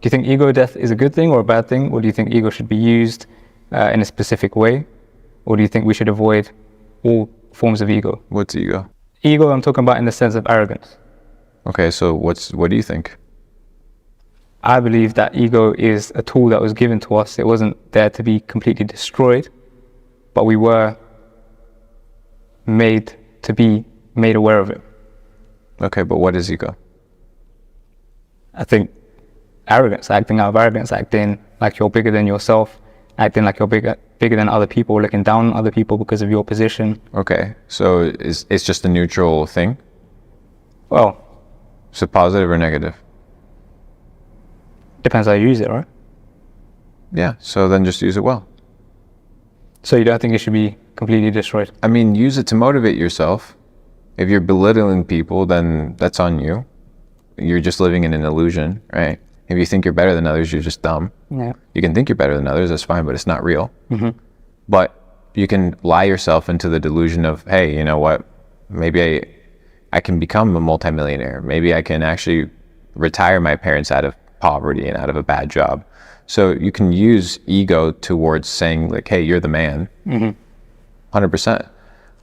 you think ego death is a good thing or a bad thing? Or do you think ego should be used in a specific way? Or do you think we should avoid all forms of ego? What's ego? Ego, I'm talking about in the sense of arrogance. Okay, so what do you think? I believe that ego is a tool that was given to us. It wasn't there to be completely destroyed, but we were made to be made aware of it. Okay, but what is ego? I think arrogance, acting out of arrogance, acting like you're bigger than yourself, acting like you're bigger than other people, looking down on other people because of your position. Okay, so it's just a neutral thing? Well, So positive or negative? depends how you use it, right? Yeah, so then just use it well. So you don't think it should be completely destroyed? I mean, use it to motivate yourself. If you're belittling people, then that's on you. You're just living in an illusion, right? If you think you're better than others, you're just dumb. Yeah. You can think you're better than others, that's fine, but it's not real. Mm-hmm. But you can lie yourself into the delusion of, hey, you know what? Maybe I can become a multimillionaire. Maybe I can actually retire my parents out of poverty and out of a bad job. So you can use ego towards saying like, hey, you're the man. Mm-hmm. 100%.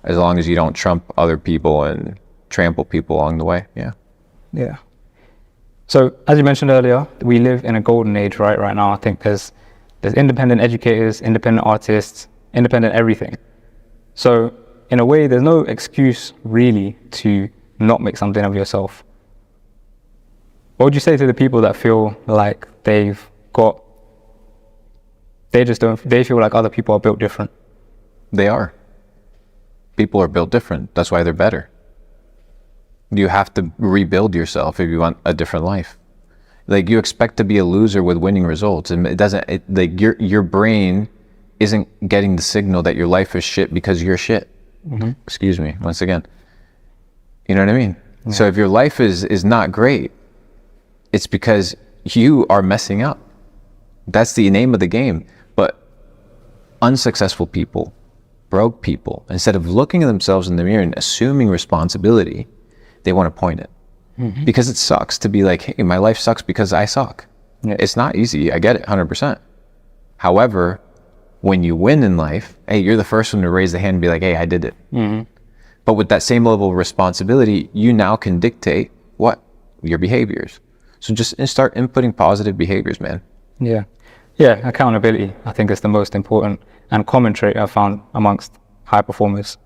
As long as you don't trump other people and trample people along the way. Yeah. Yeah. So as you mentioned earlier, we live in a golden age right now. I think there's independent educators, independent artists, independent everything. So in a way, there's no excuse really to not make something of yourself. What would you say to the people that feel like they feel like other people are built different? They are. People are built different. That's why they're better. You have to rebuild yourself if you want a different life. Like, you expect to be a loser with winning results, and your brain isn't getting the signal that your life is shit because you're shit. Mm-hmm. Excuse me, once again. You know what I mean? Yeah. So if your life is not great, it's because you are messing up. That's the name of the game. But unsuccessful people, broke people, instead of looking at themselves in the mirror and assuming responsibility, they want to point it. Mm-hmm. Because it sucks to be like, hey, my life sucks because I suck. Yeah. It's not easy. I get it 100%. However, when you win in life, hey, you're the first one to raise the hand and be like, hey, I did it. Mm-hmm. But with that same level of responsibility, you now can dictate what? Your behaviors. So just start inputting positive behaviors, man. Yeah. Yeah, accountability, I think, is the most important and common trait I've found amongst high performers.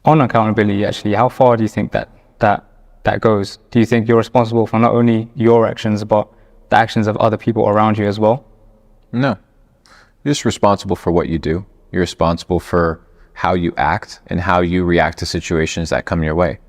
On accountability, actually, how far do you think that goes? Do you think you're responsible for not only your actions, but the actions of other people around you as well? No. You're just responsible for what you do. You're responsible for how you act and how you react to situations that come your way.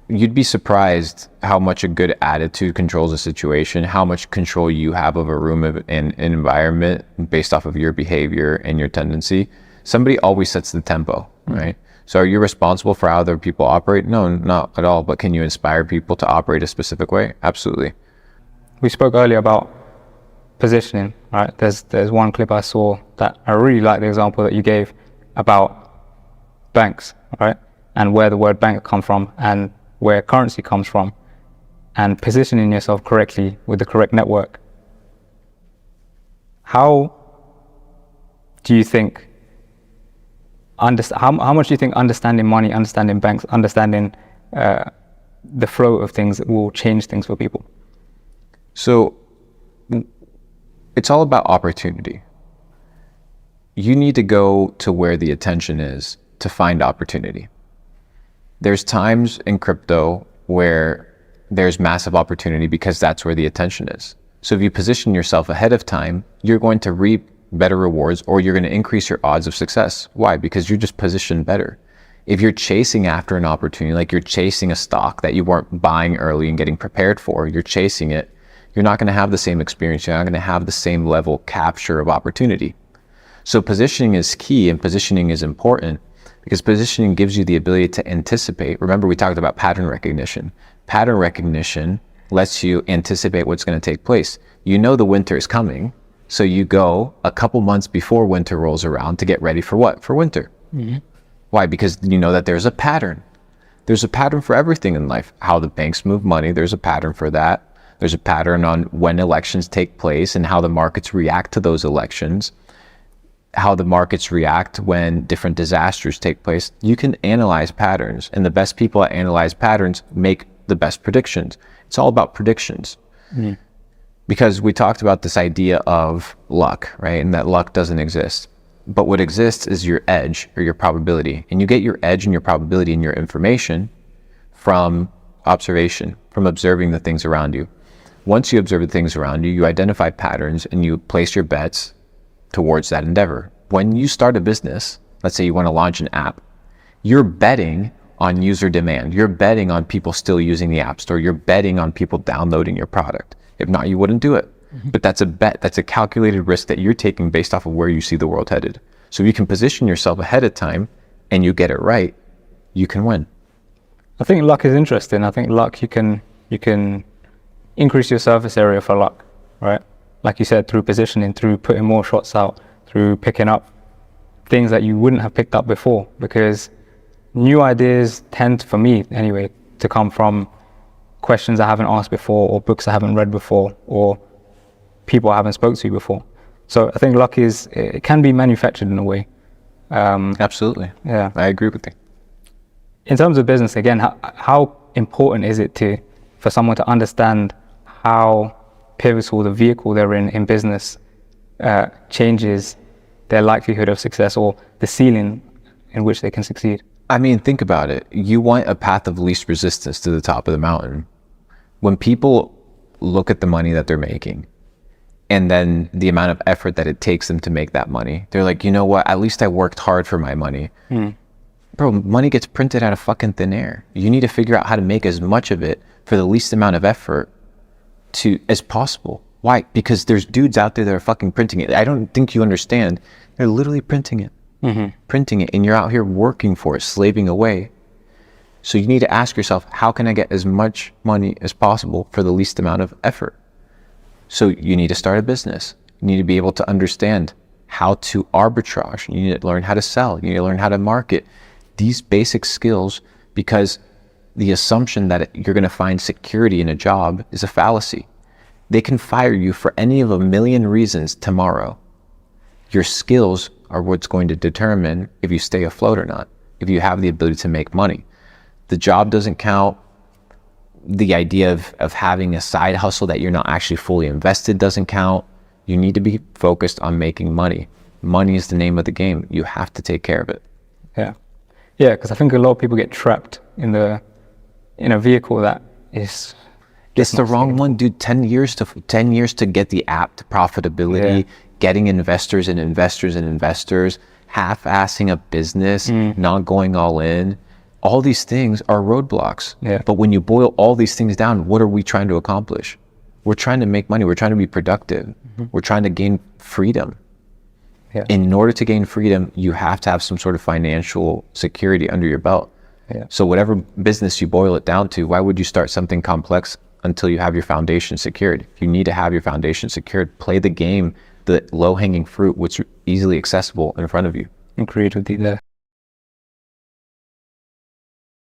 You'd be surprised how much a good attitude controls a situation, how much control you have of a room and an environment based off of your behavior and your tendency. Somebody always sets the tempo, right? So are you responsible for how other people operate? No, not at all. But can you inspire people to operate a specific way? Absolutely. We spoke earlier about positioning, right? There's one clip I saw that I really like the example that you gave about banks, right? And where the word bank comes from and where currency comes from, and positioning yourself correctly with the correct network. How do you think, how much do you think understanding money, understanding banks, understanding the flow of things will change things for people? So it's all about opportunity. You need to go to where the attention is to find opportunity. There's times in crypto where there's massive opportunity because that's where the attention is. So if you position yourself ahead of time, you're going to reap better rewards, or you're going to increase your odds of success. Why? Because you're just positioned better. If you're chasing after an opportunity, like you're chasing a stock that you weren't buying early and getting prepared for, you're chasing it, you're not going to have the same experience. You're not going to have the same level capture of opportunity. So positioning is key, and positioning is important, because positioning gives you the ability to anticipate. Remember, we talked about pattern recognition. Pattern recognition lets you anticipate what's going to take place. You know the winter is coming, so you go a couple months before winter rolls around to get ready for what? For winter. Mm-hmm. Why? Because you know that there's a pattern. There's a pattern for everything in life. How the banks move money, there's a pattern for that. There's a pattern on when elections take place and how the markets react to those elections, how the markets react when different disasters take place. You can analyze patterns, and the best people that analyze patterns make the best predictions. It's all about predictions. Because we talked about this idea of luck, right? And that luck doesn't exist. But what exists is your edge or your probability. And you get your edge and your probability and your information from observation, from observing the things around you. Once you observe the things around you, you identify patterns and you place your bets towards that endeavor. When you start a business, let's say you want to launch an app, you're betting on user demand. You're betting on people still using the app store. You're betting on people downloading your product. If not, you wouldn't do it. But that's a bet. That's a calculated risk that you're taking based off of where you see the world headed. So if you can position yourself ahead of time and you get it right, you can win. I think luck is interesting. I think luck, you can increase your surface area for luck, right? Like you said, through positioning, through putting more shots out, through picking up things that you wouldn't have picked up before, because new ideas tend, for me anyway, to come from questions I haven't asked before, or books I haven't read before, or people I haven't spoke to before. So I think luck it can be manufactured in a way. Absolutely. Yeah. I agree with you. In terms of business, again, how important is it for someone to understand how pivotal the vehicle they're in business changes their likelihood of success, or the ceiling in which they can succeed? I mean, think about it. You want a path of least resistance to the top of the mountain. When people look at the money that they're making and then the amount of effort that it takes them to make that money, they're like, you know what? At least I worked hard for my money. Bro, money gets printed out of fucking thin air. You need to figure out how to make as much of it for the least amount of effort as possible. Why? Because there's dudes out there that are fucking printing it. I don't think you understand. They're literally printing it. Printing it, and you're out here working for it, slaving away. So you need to ask yourself, how can I get as much money as possible for the least amount of effort? So you need to start a business. You need to be able to understand how to arbitrage. You need to learn how to sell. You need to learn how to market. These basic skills, because the assumption that you're going to find security in a job is a fallacy. They can fire you for any of a million reasons tomorrow. Your skills are what's going to determine if you stay afloat or not, if you have the ability to make money. The job doesn't count. The idea of having a side hustle that you're not actually fully invested doesn't count. You need to be focused on making money. Money is the name of the game. You have to take care of it. Yeah, because I think a lot of people get trapped in a vehicle that is... It's the wrong one, dude. 10 years to get the app to profitability, getting investors, half-assing a business, not going all in. All these things are roadblocks. But when you boil all these things down, what are we trying to accomplish? We're trying to make money. We're trying to be productive. We're trying to gain freedom. In order to gain freedom, you have to have some sort of financial security under your belt. So whatever business you boil it down to, why would you start something complex until you have your foundation secured? You need to have your foundation secured. Play the game, the low-hanging fruit, which is easily accessible in front of you. And creativity there.